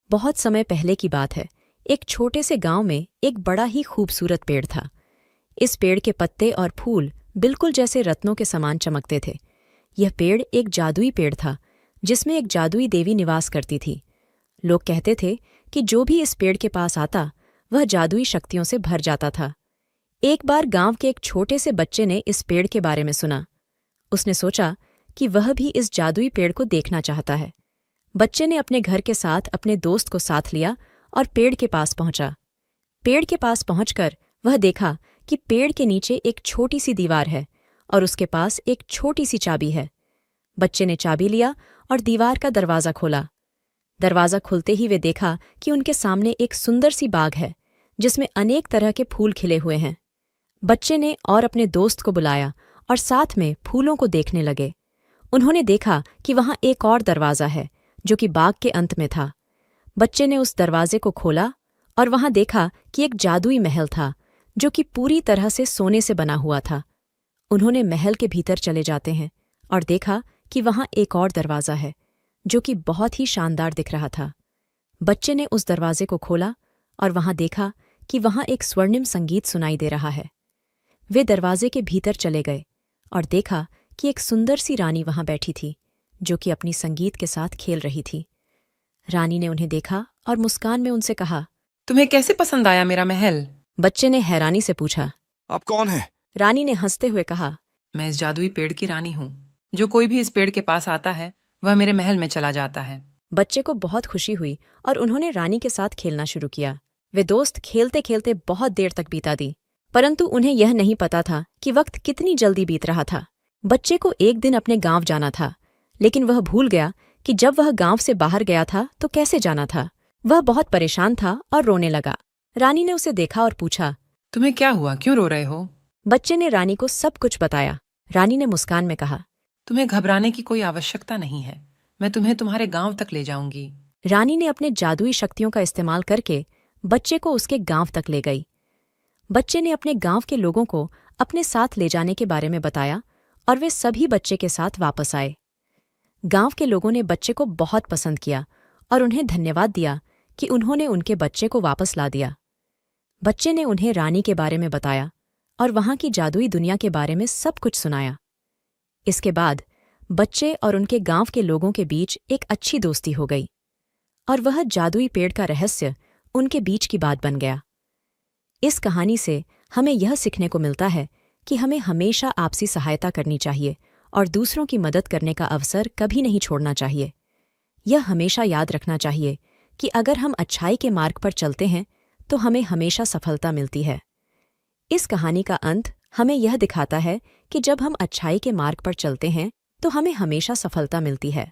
बहुत समय पहले की बात है। एक छोटे से गांव में एक बड़ा ही खूबसूरत पेड़ था। इस पेड़ के पत्ते और फूल बिल्कुल जैसे रत्नों के समान चमकते थे। यह पेड़ एक जादुई पेड़ था जिसमें एक जादुई देवी निवास करती थी। लोग कहते थे कि जो भी इस पेड़ के पास आता वह जादुई शक्तियों से भर जाता था। एक बार गांव के एक छोटे से बच्चे ने इस पेड़ के बारे में सुना। उसने सोचा कि वह भी इस जादुई पेड़ को देखना चाहता है। बच्चे ने अपने घर के साथ अपने दोस्त को साथ लिया और पेड़ के पास पहुंचा। पेड़ के पास पहुंचकर वह देखा कि पेड़ के नीचे एक छोटी सी दीवार है और उसके पास एक छोटी सी चाबी है। बच्चे ने चाबी लिया और दीवार का दरवाज़ा खोला। दरवाज़ा खुलते ही वे देखा कि उनके सामने एक सुंदर सी बाग है जिसमें अनेक तरह के फूल खिले हुए हैं। बच्चे ने और अपने दोस्त को बुलाया और साथ में फूलों को देखने लगे। उन्होंने देखा कि वहां एक और दरवाज़ा है जो कि बाग के अंत में था। बच्चे ने उस दरवाजे को खोला और वहां देखा कि एक जादुई महल था जो कि पूरी तरह से सोने से बना हुआ था। उन्होंने महल के भीतर चले जाते हैं और देखा कि वहां एक और दरवाज़ा है जो कि बहुत ही शानदार दिख रहा था। बच्चे ने उस दरवाजे को खोला और वहां देखा कि वहां एक स्वर्णिम संगीत सुनाई दे रहा है। वे दरवाजे के भीतर चले गए और देखा कि एक सुंदर सी रानी वहां बैठी थी जो कि अपनी संगीत के साथ खेल रही थी। रानी ने उन्हें देखा और मुस्कान में उनसे कहा, तुम्हें कैसे पसंद आया मेरा महल? बच्चे ने हैरानी से पूछा। आप कौन हैं? रानी ने हंसते हुए कहा, मैं इस जादुई पेड़ की रानी हूँ। जो कोई भी इस पेड़ के पास आता है वह मेरे महल में चला जाता है। बच्चे को बहुत खुशी हुई और उन्होंने रानी के साथ खेलना शुरू किया। वे दोस्त खेलते खेलते बहुत देर तक बीता दी, परंतु उन्हें यह नहीं पता था कि वक्त कितनी जल्दी बीत रहा था। बच्चे को एक दिन अपने गांव जाना था, लेकिन वह भूल गया कि जब वह गांव से बाहर गया था तो कैसे जाना था। वह बहुत परेशान था और रोने लगा। रानी ने उसे देखा और पूछा, तुम्हें क्या हुआ, क्यों रो रहे हो? बच्चे ने रानी को सब कुछ बताया। रानी ने मुस्कान में कहा, तुम्हें घबराने की कोई आवश्यकता नहीं है। मैं तुम्हें तुम्हारे गांव तक ले जाऊंगी। रानी ने अपने जादुई शक्तियों का इस्तेमाल करके बच्चे को उसके गांव तक ले गई। बच्चे ने अपने गांव के लोगों को अपने साथ ले जाने के बारे में बताया और वे सभी बच्चे के साथ वापस आए। गांव के लोगों ने बच्चे को बहुत पसंद किया और उन्हें धन्यवाद दिया कि उन्होंने उनके बच्चे को वापस ला दिया। बच्चे ने उन्हें रानी के बारे में बताया और वहां की जादुई दुनिया के बारे में सब कुछ सुनाया। इसके बाद बच्चे और उनके गांव के लोगों के बीच एक अच्छी दोस्ती हो गई और वह जादुई पेड़ का रहस्य उनके बीच की बात बन गया। इस कहानी से हमें यह सीखने को मिलता है कि हमें हमेशा आपसी सहायता करनी चाहिए और दूसरों की मदद करने का अवसर कभी नहीं छोड़ना चाहिए। यह हमेशा याद रखना चाहिए कि अगर हम अच्छाई के मार्ग पर चलते हैं तो हमें हमेशा सफलता मिलती है। इस कहानी का अंत हमें यह दिखाता है कि जब हम अच्छाई के मार्ग पर चलते हैं तो हमें हमेशा सफलता मिलती है।